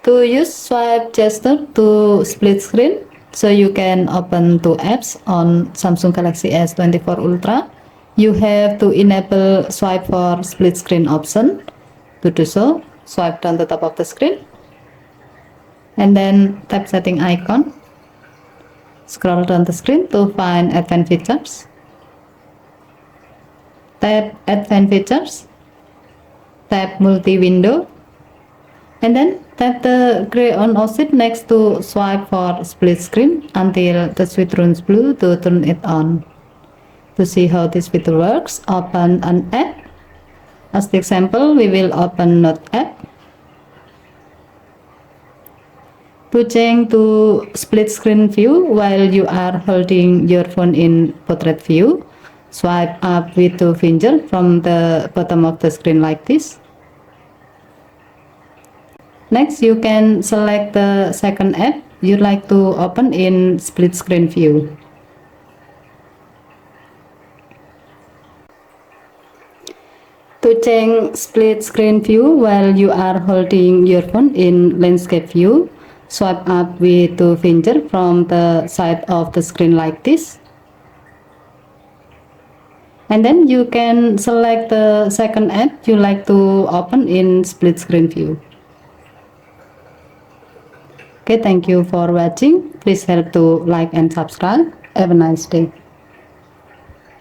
To use swipe gesture to split screen, so you can open two apps on Samsung Galaxy S24 Ultra. You have to enable swipe for split screen option. To do so, swipe down the top of the screen and then tap setting icon. Scroll down the screen to find advanced features. Tap advanced features. Tap multi-window. And then tap the gray on option next to swipe for split screen until the switch turns blue to turn it on. To see how this feature works, open an app. As the example, we will open Note app. To change to split screen view while you are holding your phone in portrait view, swipe up with two fingers from the bottom of the screen like this. Next, you can select the second app you'd like to open in split screen view. To change split screen view while you are holding your phone in landscape view, swipe up with two fingers from the side of the screen like this. And then you can select the second app you like to open in split screen view. Okay, thank you for watching. Please help to like and subscribe. Have a nice day.